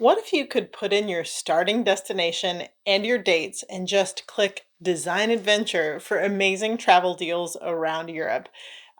What if you could put in your starting destination and your dates and just click Design Adventure for amazing travel deals around Europe?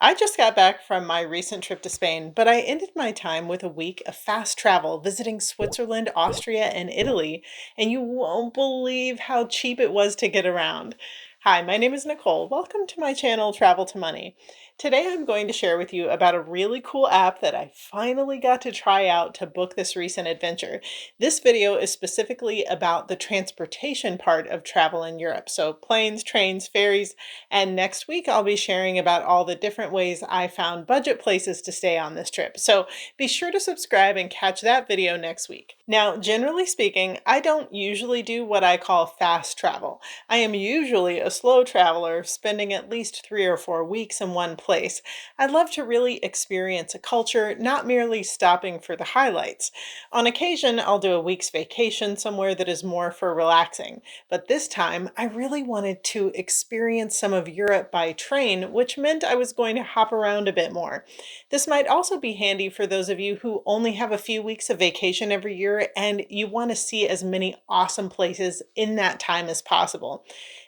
I just got back from my recent trip to Spain, but I ended my time with a week of fast travel visiting Switzerland, Austria, and Italy, and you won't believe how cheap it was to get around. Hi, my name is Nicole. Welcome to my channel, Travel to Money. Today I'm going to share with you about a really cool app that I finally got to try out to book this recent adventure. This video is specifically about the transportation part of travel in Europe, so planes, trains, ferries, and next week I'll be sharing about all the different ways I found budget places to stay on this trip. So be sure to subscribe and catch that video next week. Now, generally speaking, I don't usually do what I call fast travel. I am usually a slow traveler, spending at least 3 or 4 weeks in one place. I love to really experience a culture, not merely stopping for the highlights. On occasion, I'll do a week's vacation somewhere that is more for relaxing, but this time I really wanted to experience some of Europe by train, which meant I was going to hop around a bit more. This might also be handy for those of you who only have a few weeks of vacation every year and you want to see as many awesome places in that time as possible.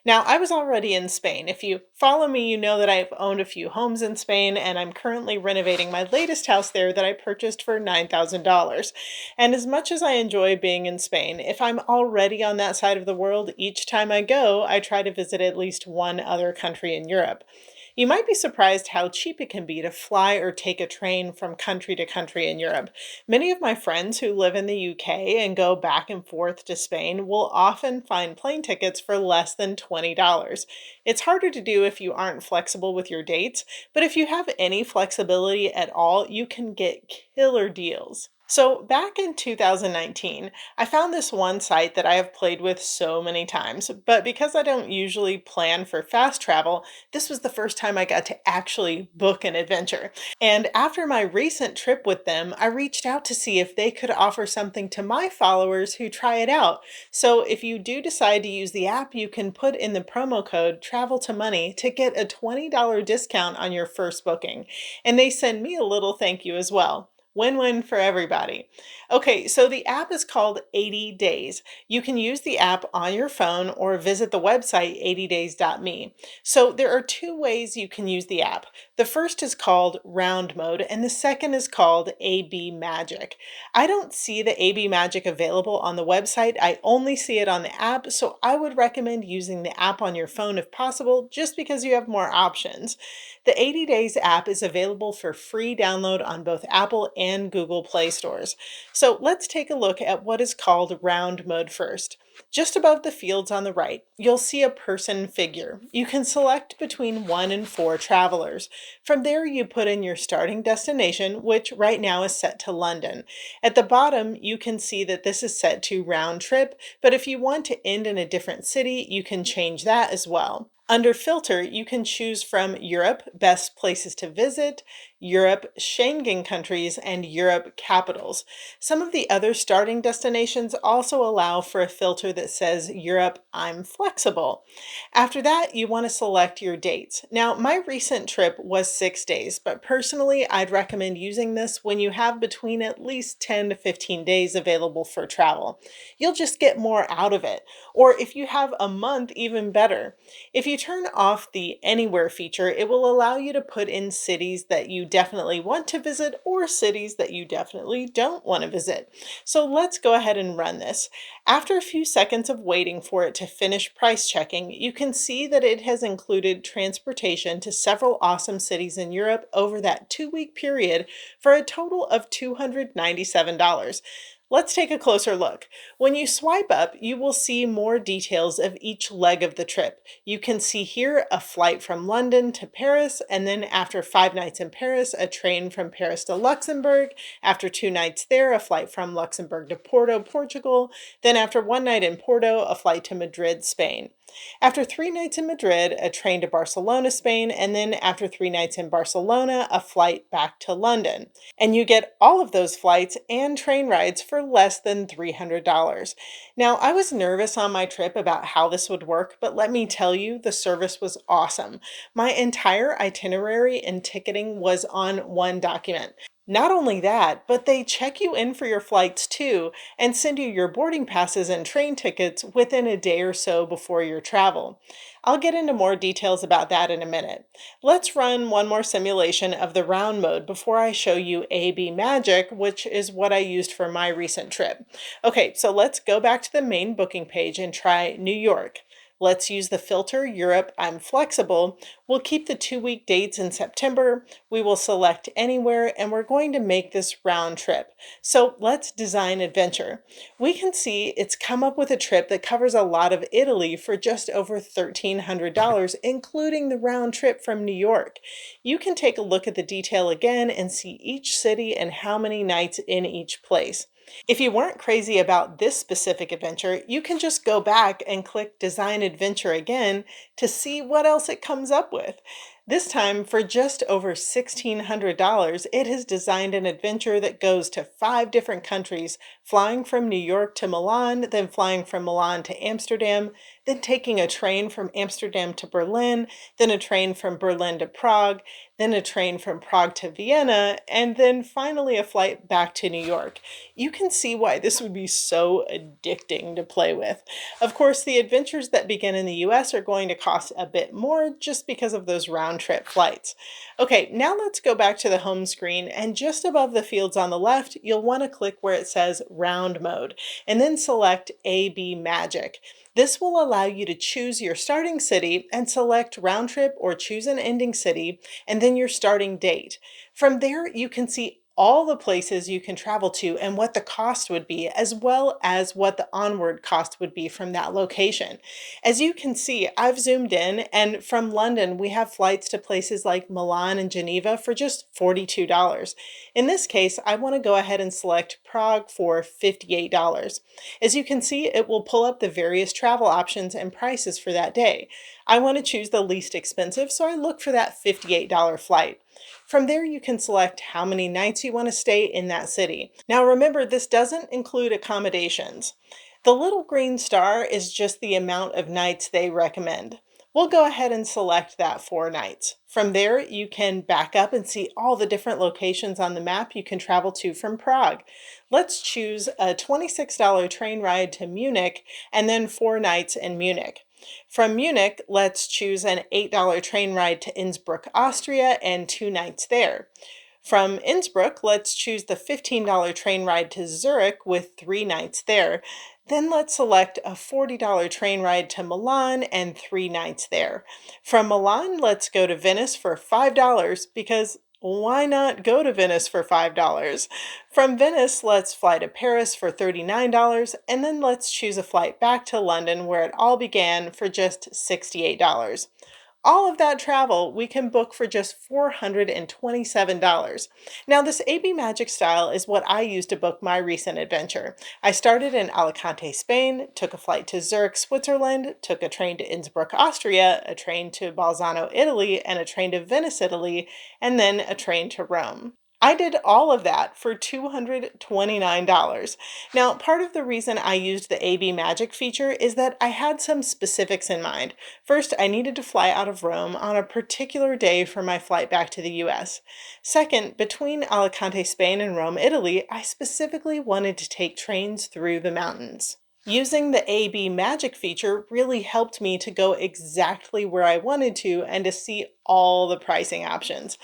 Now, I was already in Spain. If you follow me, you know that I've owned a few homes in Spain, and I'm currently renovating my latest house there that I purchased for $9,000. And as much as I enjoy being in Spain, if I'm already on that side of the world, each time I go, I try to visit at least one other country in Europe. You might be surprised how cheap it can be to fly or take a train from country to country in Europe. Many of my friends who live in the UK and go back and forth to Spain will often find plane tickets for less than $20. It's harder to do if you aren't flexible with your dates, but if you have any flexibility at all, you can get killer deals. So back in 2019, I found this one site that I have played with so many times, but because I don't usually plan for fast travel, this was the first time I got to actually book an adventure. And after my recent trip with them, I reached out to see if they could offer something to my followers who try it out. So if you do decide to use the app, you can put in the promo code Travel to Money to get a $20 discount on your first booking. And they send me a little thank you as well. Win-win for everybody. Okay, so the app is called 80 Days. You can use the app on your phone or visit the website 80days.me. So there are two ways you can use the app. The first is called Round Mode, and the second is called AB Magic. I don't see the AB Magic available on the website. I only see it on the app, so I would recommend using the app on your phone if possible, just because you have more options. The 80 Days app is available for free download on both Apple and Google Play stores. So let's take a look at what is called Round Mode first. Just above the fields on the right, you'll see a person figure. You can select between 1 and 4 travelers. From there, you put in your starting destination, which right now is set to London. At the bottom, you can see that this is set to round trip, but if you want to end in a different city, you can change that as well. Under Filter, you can choose from Europe, best places to visit, Europe, Schengen countries, and Europe capitals. Some of the other starting destinations also allow for a filter that says Europe, I'm flexible. After that, you want to select your dates. Now, my recent trip was 6 days, but personally, I'd recommend using this when you have between at least 10 to 15 days available for travel. You'll just get more out of it. Or if you have a month, even better. If you turn off the Anywhere feature, it will allow you to put in cities that you definitely want to visit or cities that you definitely don't want to visit. So let's go ahead and run this. After a few seconds of waiting for it to finish price checking, you can see that it has included transportation to several awesome cities in Europe over that 2-week period for a total of $297. Let's take a closer look. When you swipe up, you will see more details of each leg of the trip. You can see here a flight from London to Paris, and then after 5 nights in Paris, a train from Paris to Luxembourg. After 2 nights there, a flight from Luxembourg to Porto, Portugal. Then after 1 night in Porto, a flight to Madrid, Spain. After 3 nights in Madrid, a train to Barcelona, Spain, and then after 3 nights in Barcelona, a flight back to London. And you get all of those flights and train rides for less than $300. Now, I was nervous on my trip about how this would work, but let me tell you, the service was awesome. My entire itinerary and ticketing was on one document. Not only that, but they check you in for your flights too and send you your boarding passes and train tickets within a day or so before your travel. I'll get into more details about that in a minute. Let's run one more simulation of the round mode before I show you AB Magic, which is what I used for my recent trip. Okay, so let's go back to the main booking page and try New York. Let's use the filter Europe. I'm flexible. We'll keep the 2-week dates in September. We will select anywhere and we're going to make this round trip. So let's design adventure. We can see it's come up with a trip that covers a lot of Italy for just over $1,300, including the round trip from New York. You can take a look at the detail again and see each city and how many nights in each place. If you weren't crazy about this specific adventure, you can just go back and click Design Adventure again to see what else it comes up with. This time, for just over $1,600, it has designed an adventure that goes to 5 different countries, flying from New York to Milan, then flying from Milan to Amsterdam, then taking a train from Amsterdam to Berlin, then a train from Berlin to Prague, then a train from Prague to Vienna, and then finally a flight back to New York. You can see why this would be so addicting to play with. Of course, the adventures that begin in the US are going to cost a bit more just because of those round trip flights. Okay, now let's go back to the home screen, and just above the fields on the left, you'll want to click where it says Round Mode, and then select AB Magic. This will allow you to choose your starting city and select round trip or choose an ending city, and then your starting date. From there, you can see all the places you can travel to and what the cost would be, as well as what the onward cost would be from that location. As you can see, I've zoomed in, and from London, we have flights to places like Milan and Geneva for just $42. In this case, I want to go ahead and select Prague for $58. As you can see, it will pull up the various travel options and prices for that day. I want to choose the least expensive, so I look for that $58 flight. From there, you can select how many nights you want to stay in that city. Now remember, this doesn't include accommodations. The little green star is just the amount of nights they recommend. We'll go ahead and select that 4 nights. From there, you can back up and see all the different locations on the map you can travel to from Prague. Let's choose a $26 train ride to Munich and then 4 nights in Munich. From Munich, let's choose an $8 train ride to Innsbruck, Austria, and 2 nights there. From Innsbruck, let's choose the $15 train ride to Zurich with 3 nights there. Then let's select a $40 train ride to Milan and 3 nights there. From Milan, let's go to Venice for $5 because why not go to Venice for $5? From Venice, let's fly to Paris for $39, and then let's choose a flight back to London where it all began for just $68. All of that travel we can book for just $427. Now, this AB Magic style is what I used to book my recent adventure. I started in Alicante, Spain, took a flight to Zurich, Switzerland, took a train to Innsbruck, Austria, a train to Bolzano, Italy, and a train to Venice, Italy, and then a train to Rome. I did all of that for $229. Now, part of the reason I used the AB Magic feature is that I had some specifics in mind. First, I needed to fly out of Rome on a particular day for my flight back to the US. Second, between Alicante, Spain and Rome, Italy, I specifically wanted to take trains through the mountains. Using the AB Magic feature really helped me to go exactly where I wanted to and to see all the pricing options.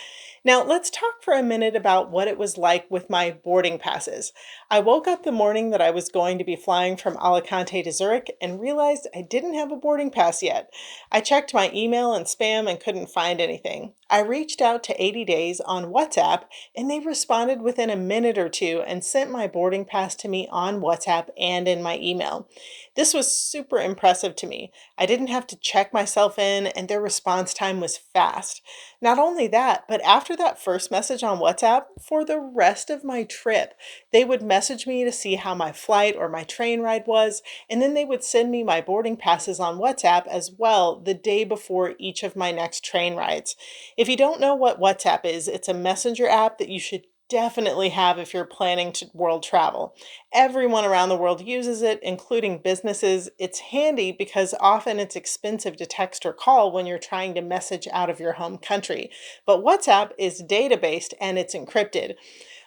Now, let's talk for a minute about what it was like with my boarding passes. I woke up the morning that I was going to be flying from Alicante to Zurich and realized I didn't have a boarding pass yet. I checked my email and spam and couldn't find anything. I reached out to 80 Days on WhatsApp, and they responded within a minute or two and sent my boarding pass to me on WhatsApp and in my email. This was super impressive to me. I didn't have to check myself in, and their response time was fast. Not only that, but after that first message on WhatsApp, for the rest of my trip, they would message me to see how my flight or my train ride was, and then they would send me my boarding passes on WhatsApp as well the day before each of my next train rides. If you don't know what WhatsApp is, it's a messenger app that you should definitely have if you're planning to world travel. Everyone around the world uses it, including businesses. It's handy because often it's expensive to text or call when you're trying to message out of your home country. But WhatsApp is data-based and it's encrypted.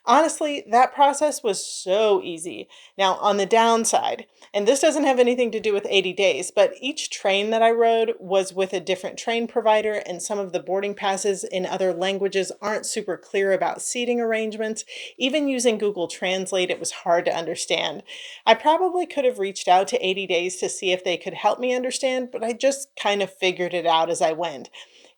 Honestly, that process was so easy. Now, on the downside, and this doesn't have anything to do with 80 days, but each train that I rode was with a different train provider, and some of the boarding passes in other languages aren't super clear about seating arrangements. Even using Google Translate, it was hard to understand. I probably could have reached out to 80 days to see if they could help me understand, but I just kind of figured it out as I went.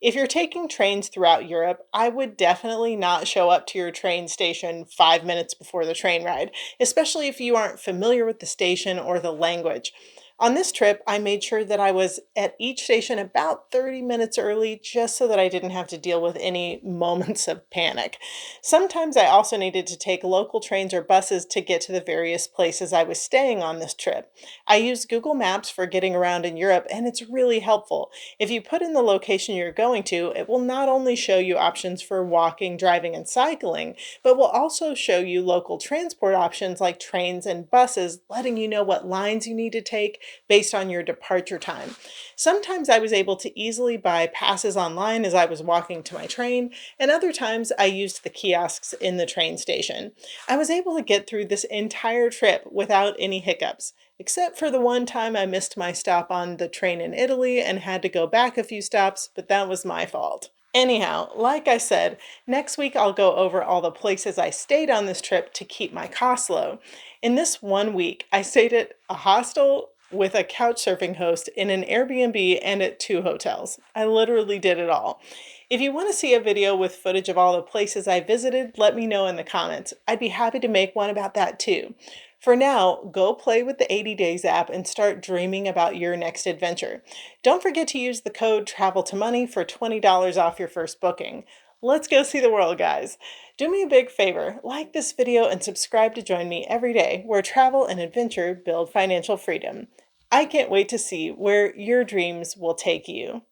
If you're taking trains throughout Europe, I would definitely not show up to your train station 5 minutes before the train ride, especially if you aren't familiar with the station or the language. On this trip, I made sure that I was at each station about 30 minutes early just so that I didn't have to deal with any moments of panic. Sometimes I also needed to take local trains or buses to get to the various places I was staying on this trip. I used Google Maps for getting around in Europe, and it's really helpful. If you put in the location you're going to, it will not only show you options for walking, driving, and cycling, but will also show you local transport options like trains and buses, letting you know what lines you need to take based on your departure time. Sometimes I was able to easily buy passes online as I was walking to my train, and other times I used the kiosks in the train station. I was able to get through this entire trip without any hiccups. Except for the one time I missed my stop on the train in Italy and had to go back a few stops, but that was my fault. Anyhow, like I said, next week I'll go over all the places I stayed on this trip to keep my costs low. In this one week, I stayed at a hostel with a couch surfing host in an Airbnb and at two hotels. I literally did it all. If you want to see a video with footage of all the places I visited, let me know in the comments. I'd be happy to make one about that too. For now, go play with the 80 Days app and start dreaming about your next adventure. Don't forget to use the code Travel to Money for $20 off your first booking. Let's go see the world, guys. Do me a big favor, like this video and subscribe to join me every day where travel and adventure build financial freedom. I can't wait to see where your dreams will take you.